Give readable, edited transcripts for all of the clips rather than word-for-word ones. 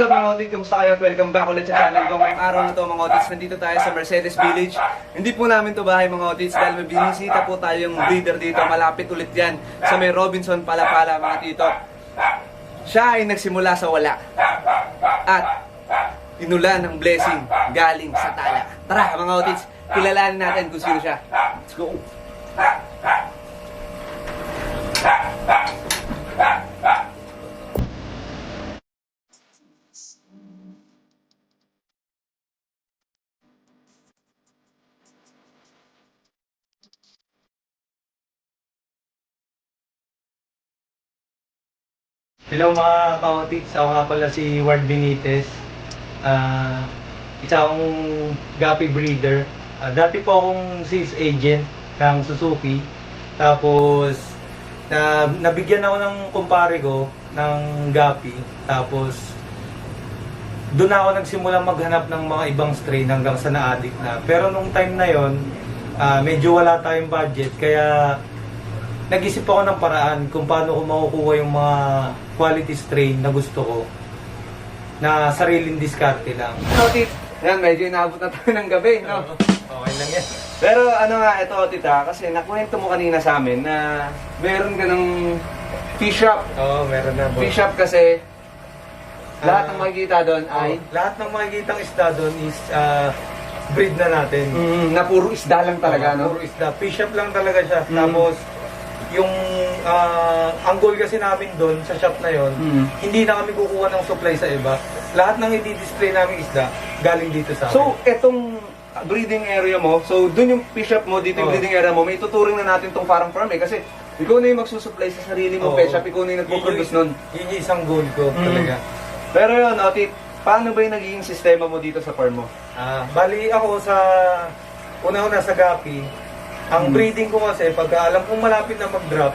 What's up mga Otis? Kumusta kayo? Welcome back ulit sa channel ko. Ngayong araw na to mga Otis, nandito tayo sa Mercedes Village. Hindi po namin to bahay mga Otis dahil may binisita po tayong breeder dito. Malapit ulit yan sa may Robinson Palapala mga tito. Siya ay nagsimula sa wala at inulan ng blessing galing sa tala. Tara mga Otis, kilalanin natin kung sino siya. Let's go! Hello mga ka-Otits, ako nga pala si Ward Benitez. Isa akong Guppy breeder. Dati po akong sales agent ng Suzuki. Tapos nabigyan ako ng kumpare ko ng Guppy. Tapos doon ako nagsimula maghanap ng mga ibang strain hanggang sa na-addict na. Pero nung time na yon, medyo wala tayong budget, kaya nag-isip ako ng paraan kung paano ko makukuha yung mga quality strain na gusto ko na sariling diskarte lang. Otis, yan medyo inaabot na tayo ng gabi, no? Okay lang yan. Pero ano nga, ito Otis kasi nakwento mo kanina sa amin na meron ka ng fish shop. Oo, meron na po. Fish shop kasi lahat ng makikita doon ay lahat ng makikita ng isda doon is breed na natin. na puro isda lang talaga, no? Puro isda. Fish shop lang talaga siya. Tapos yung ang goal kasi namin doon sa shop na yon, hindi na kami kukuha ng supply sa iba. Lahat ng i-display namin isda galing dito sa amin. So, etong breeding area mo, so dun yung fish shop mo, dito yung breeding area mo, may tuturing na natin tong farm eh. Kasi ikaw na yung magsusupply sa sarili mong pet shop, ikaw na yung nagpo-produce nun. Yun yung isang goal ko talaga. Pero yun, Otit, paano ba yung nagiging sistema mo dito sa farm mo? Bali ako sa una-una sa Guppy. Ang breeding ko kasi, pag alam kong malapit na mag-drop,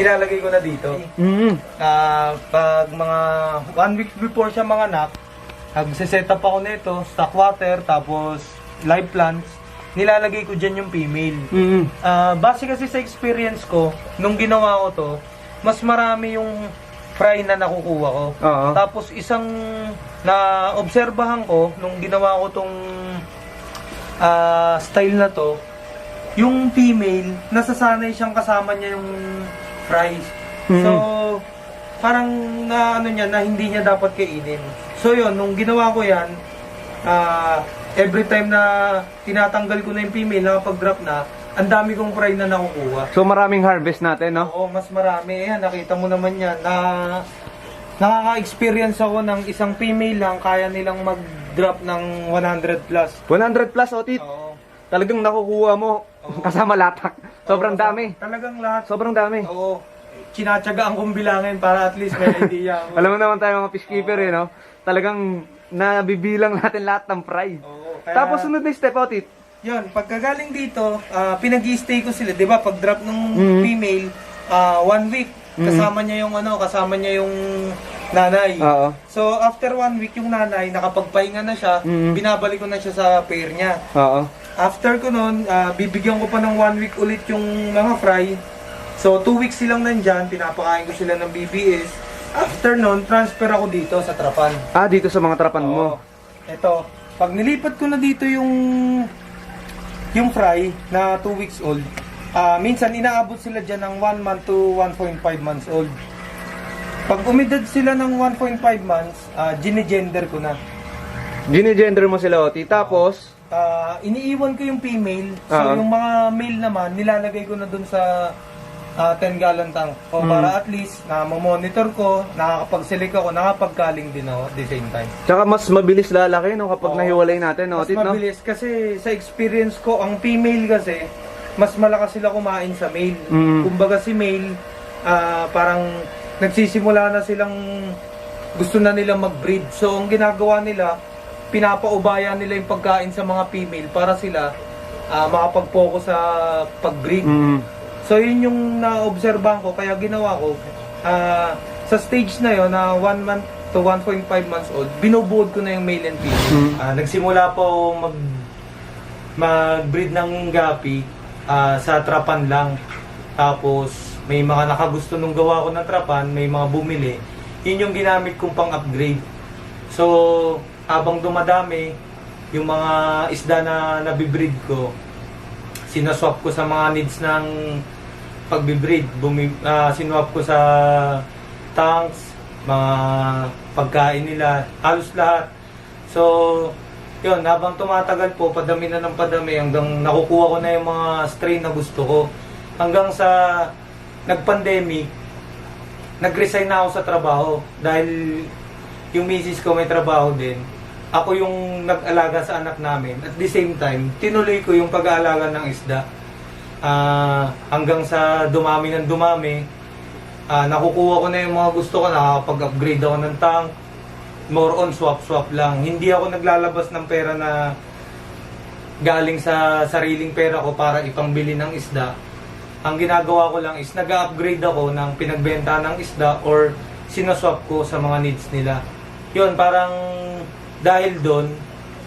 nilalagay ko na dito. Pag mga 1 week before siya manganak, nagsiset up ako nito, stock water, tapos live plants, nilalagay ko dyan yung female. Base kasi sa experience ko, nung ginawa ko to, mas marami yung fry na nakukuha ko. Tapos isang na-obserbahan ko, nung ginawa ko tong style na to, yung female, nasasanay siyang kasama niya yung fries. So, parang na ano niya, na hindi niya dapat kainin. So yun, nung ginawa ko yan, every time na tinatanggal ko na yung female, nakapag-drop na, ang dami kong fry na nakukuha. So maraming harvest natin, no? Oo, mas marami. Ayan, nakita mo naman yan. Nakaka-experience ako ng isang female lang, kaya nilang mag-drop ng 100 plus. 100 plus, Otit? Oo. Talagang nakukuha mo kasama latak. Sobrang dami. Talagang lahat. Sobrang dami. Oo. Kinatsagaan kong bilangin para at least may idea ako. Alam mo naman tayo mga fish keeper, no? Talagang nabibilang natin lahat ng fry. Oo, Tapos sunod na step, Otit. Yun, pagkagaling dito, pinag-i-stay ko sila, 'di ba? Pag drop ng female, 1 week kasama niya yung nanay. Oo. So after 1 week yung nanay nakapagpahinga na siya, binabalik ko na siya sa pair niya. Oo. After ko nun, bibigyan ko pa ng 1 week ulit yung mga fry. So 2 weeks silang nandyan, pinapakain ko sila ng BBS. After nun, transfer ako dito sa trapan. Dito sa mga trapan mo. Ito, pag nilipat ko na dito yung fry na 2 weeks old, minsan inaabot sila dyan ng 1 month to 1.5 months old. Pag umidad sila ng 1.5 months, ginigender ko na. Ginigender mo sila, Otit. Tapos, iniiwan ko yung female. So yung mga male naman, nilalagay ko na dun sa 10 gallon tank. O para at least na monitor ko, nakakapag-select ako, nakapagkaling din ako at the same time. tsaka mas mabilis lalaki, no? Kapag nahiwalay natin, no, Mas Otit, no? mabilis kasi sa experience ko, ang female kasi, mas malakas sila kumain sa male. Kumbaga si male, parang nagsisimula na silang gusto na nilang mag-breed. So ang ginagawa nila, pinapaubaya nila yung pagkain sa mga female para sila makapag-focus sa pag-breed. So yun yung na-obserbahan ko, kaya ginawa ko sa stage na yon na 1 month to 1.5 months old, binubuod ko na yung male and female. Nagsimula po mag-breed ng Guppy sa trapan lang. Tapos may mga nakagusto nung gawa ko ng trapan, may mga bumili. Yun yung ginamit kong pang-upgrade. So, habang dumadami, yung mga isda na nabibreed ko, sinaswap ko sa mga needs ng pagbibreed. Sinwap ko sa tanks, mga pagkain nila, halos lahat. So, yun, habang tumatagal po, padami na ng padami, hanggang nakukuha ko na yung mga strain na gusto ko. Hanggang sa nag-pandemic, nag-resign na ako sa trabaho dahil yung misis ko may trabaho din. Ako yung nag-alaga sa anak namin. At the same time, tinuloy ko yung pag-aalaga ng isda. Hanggang sa dumami ng dumami, nakukuha ko na yung mga gusto ko, nakakapag-upgrade ako ng tank. More on swap-swap lang. Hindi ako naglalabas ng pera na galing sa sariling pera ko para ipangbili ng isda. Ang ginagawa ko lang is nag-upgrade ako ng pinagbenta ng isda or sinaswap ko sa mga needs nila. Yun, parang dahil doon,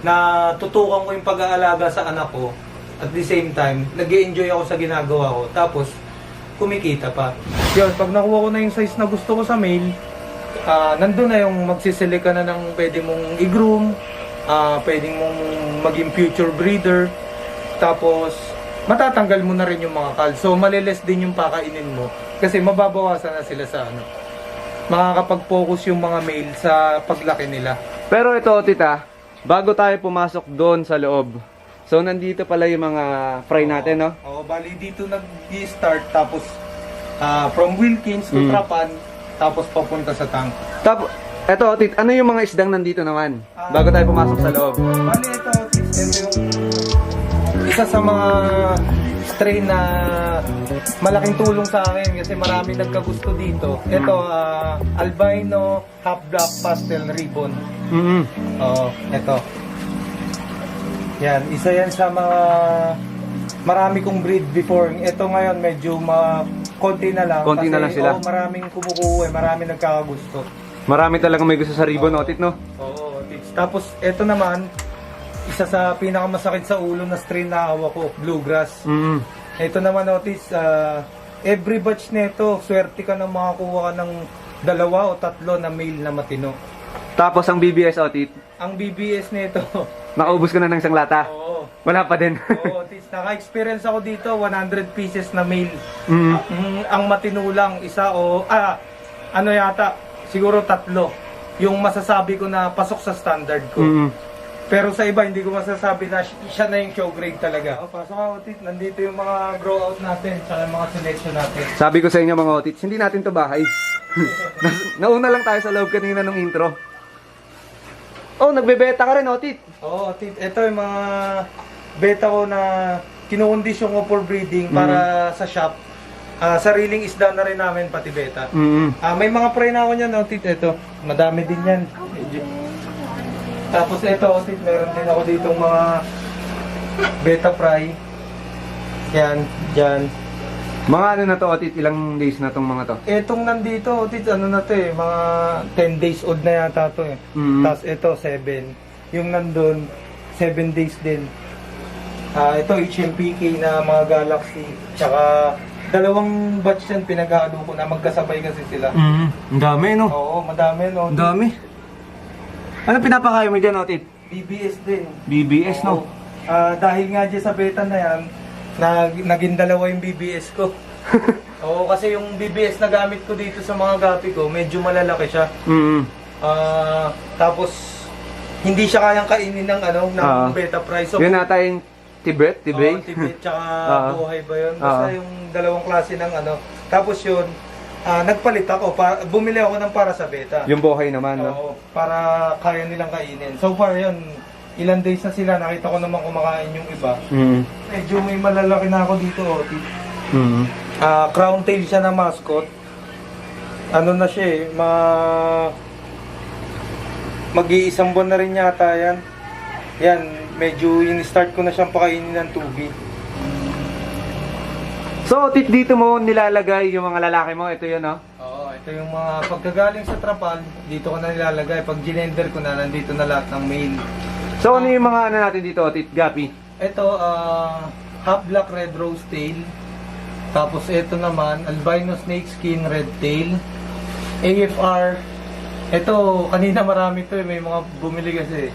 natutukan ko yung pag-aalaga sa anak ko. At the same time, nag-enjoy ako sa ginagawa ko. Tapos, kumikita pa. Yun, pag nakuha ko na yung size na gusto ko sa male, nandun na yung magsiselect ka na ng pwede mong i-groom, pwedeng mong maging future breeder. Tapos, matatanggal mo na rin yung mga kal. So, maliles din yung pakainin mo. Kasi mababawasan na sila sa ano. Makakapag-focus yung mga male sa paglaki nila. Pero ito, tita, bago tayo pumasok doon sa loob. So, nandito pala yung mga fry natin, no? Oo, bali dito nag-start. Tapos, from Wilkins to Trapan, tapos papunta sa tank. Tapos, eto, tit, ano yung mga isdang nandito naman? Bago tayo pumasok sa loob. Bali ito yung isa sa mga strain na malaking tulong sa akin kasi marami nagkagusto dito. Ito, albino half black pastel ribbon. Oo, ito. Yan, isa yan sa mga marami kong breed before. Ito ngayon medyo konti na lang. Konti na lang sila. Maraming kumukuha, maraming nagkakagusto. Marami talagang may gusto sa ribbon, Otit, no? Oo, tits. Tapos, ito naman, isa sa pinakamasakit sa ulo na strain na hawak ko, bluegrass. Ito naman, Otis, every batch nito, swerte ka na makakuha ka ng 2 o 3 na male na matino. Tapos ang BBS, Otit, Ang BBS nito, nakaubos ko na ng isang lata. oo, Wala pa din. oo, Otis, naka-experience ako dito, 100 pieces na male. Ang matino lang, isa o, ano yata, siguro 3. Yung masasabi ko na pasok sa standard ko. Pero sa iba, hindi ko masasabi na siya na yung show grade talaga. Pasok ako, Otis. Nandito yung mga grow out natin, tsaka yung mga selection natin. Sabi ko sa inyo mga Otits, hindi natin to bahay. Nauna lang tayo sa loob kanina nung intro. Oh, nagbebeta ka rin, Otit. Oo, Otis. Ito yung mga beta ko na kinukondisyon ko for breeding para sa shop. Sariling isda na rin namin, pati beta. May mga fry na ako niyan, Otis. Ito, madami din yan. Tapos ito, Otis, meron din ako ditong mga beta fry. Yan, dyan. Mga ano na to, Otit, ilang days na tong mga to? Etong nandito, Otis, ano na to mga 10 days old na yata to eh. Tapos ito, 7. Yung nandun, 7 days din. Ito, HMPK na mga Galaxy. Tsaka, 2 batch yan pinag-aano ko na magkasabay kasi sila. Ang dami, no? Oo, madami, no? Ang dami. Ano pinapakain mo dyan, Otit? BBS din. BBS, Oo. no? Dahil nga dyan sa beta na yan, naging 2 yung BBS ko. Oo, kasi yung BBS na gamit ko dito sa mga gapi ko, medyo malalaki siya. Tapos, hindi siya kayang kainin ng beta price. So, Yun nata yung Tibet, Tibet. Oo, Tibet, tsaka buhay ba yun? Basta yung 2 klase ng Tapos yun, nagpalit ako, bumili ako ng para sa beta. Yung buhay naman, no? Oo, para kaya nilang kainin. So far yun, ilang days na sila, nakita ko naman kumakain yung iba. Medyo may malalaki na ako dito, Otis. Crown tail siya na mascot. Ano na siya eh, mag-iisang buwan na rin yata yan. Yan, medyo in-start ko na siyang pakainin ng tubig. So, Otit, dito mo nilalagay yung mga lalaki mo. Ito yun, no? Oo, ito yung mga pagkagaling sa trapal, dito ko na nilalagay. Pag ginender ko na, nandito na lahat ng male. So, ano yung mga ano natin dito, Otit? Gapi? Ito, half black red rose tail. Tapos ito naman, albino snake skin red tail. AFR Ito, kanina marami to eh. May mga bumili kasi.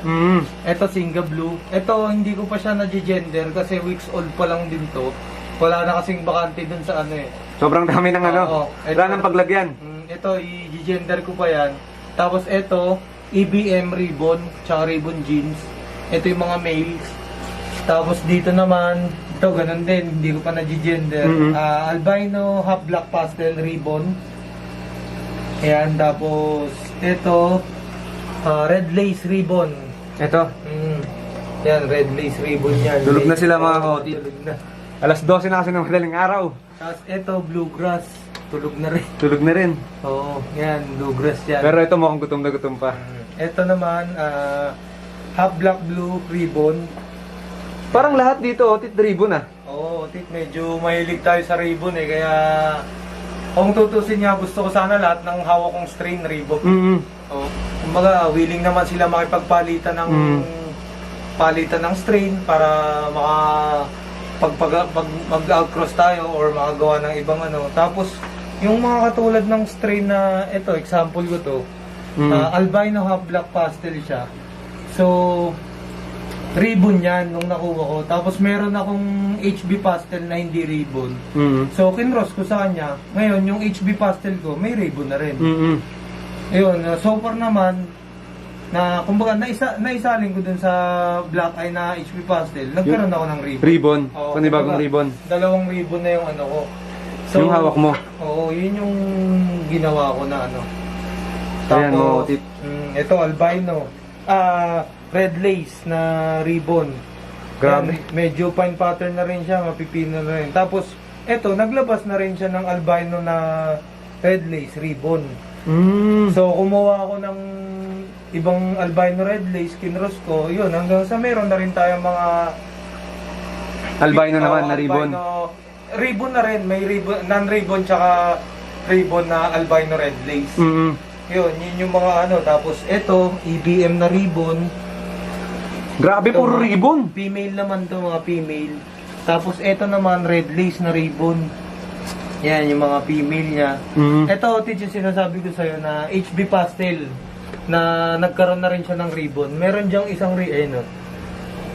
Ito, Singa Blue. Ito, hindi ko pa siya na-gender kasi weeks old pa lang din to. Wala na kasing bakante dun sa ano eh. Sobrang dami ng ano. Oo. Wala ng paglagyan. Ito, i-gender ko pa yan. Tapos ito, EBM ribbon, tsaka ribbon jeans. Ito yung mga males. Tapos dito naman, ito ganun din, hindi ko pa na-gender. Albino half black pastel ribbon. Ayan, tapos ito, red lace ribbon. Ito. Yan, red lace ribbon yan. Tulog na sila mga kautit. Tulog na. Alas 12 na kasi ng madaling araw. Tapos ito, bluegrass. Tulog na rin. Tulog na rin. Oo, yan, bluegrass yan. Pero ito mukhang gutom na gutom pa. Ito naman, half black blue ribbon. Parang lahat dito, otit ribbon ah. Oo, Tit, medyo mahilig tayo sa ribbon eh. Kaya, kung tutusin niya, gusto ko sana lahat ng hawak kong strain ribbon. Oo. Kumbaga, willing naman sila makipagpalitan ng palitan ng strain para mag-outcross tayo or makagawa ng ibang ano. Tapos, yung mga katulad ng strain na, ito, example ko to, albino half black pastel siya. So, ribbon yan nung nakuha ko. Tapos meron akong HB pastel na hindi ribbon. So, kinross ko sa kanya. Ngayon, yung HB pastel ko, may ribbon na rin. Ayun, so far naman, na kumbaga naisalin ko dun sa black eye na HB pastel, nagkaroon ako ng ribbon. Ribbon. Oo, Panibagong kumbaga, ribbon. Dalawang ribbon na yung ano ko. Yung hawak mo. Oo, yun yung ginawa ko na ano. Ayan mo, Tit. Ito, albino. Red lace na ribbon. Grabe. Yan, medyo fine pattern na rin siya, mapipino na rin. Tapos, ito, naglabas na rin siya ng albino na red lace ribbon. So, kumuha ako ng ibang albino red lace, kinross ko, yun, hanggang sa meron na rin tayong mga Albino naman na ribbon. Ribbon na rin, may ribbon, non-ribbon tsaka ribbon na albino red lace. Yun yung mga ano. Tapos ito, EBM na ribbon. Grabe, Ito, puro ribbon. Female naman to, mga female. Tapos ito naman, red lace na ribbon. Yan, yung mga female niya. Ito, Tits, yung sinasabi ko sa'yo na HB pastel na nagkaroon na rin siya ng ribbon. Meron diyang isang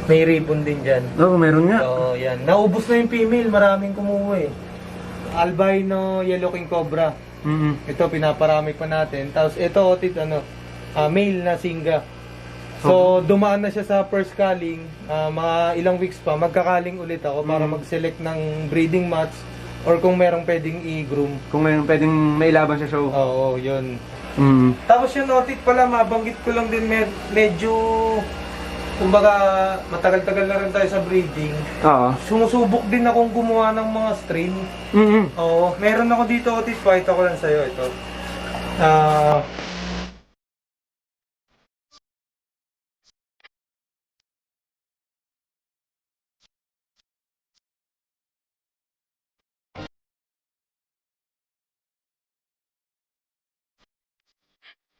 may ribbon din dyan. Oo, meron nga. So, yan. Naubos na yung female. Maraming kumuha eh. Albino Yellow King Cobra. Ito, pinaparami pa natin. Tapos ito, Tits, male na Singa. So, dumaan na siya sa first calling. Mga ilang weeks pa, magkakaling ulit ako para mag-select ng breeding match or kung merong pwedeng i-groom. Kung mayroong pwedeng mailaban sa show. Oo, yun. Tapos Tapos yung notit pala, mabanggit ko lang din medyo, kumbaga, matagal-tagal na rin tayo sa breeding. Oo. Sumusubok din akong gumawa ng mga strain. Oo, meron ako dito, Otis, pakita ko lang sa'yo ito.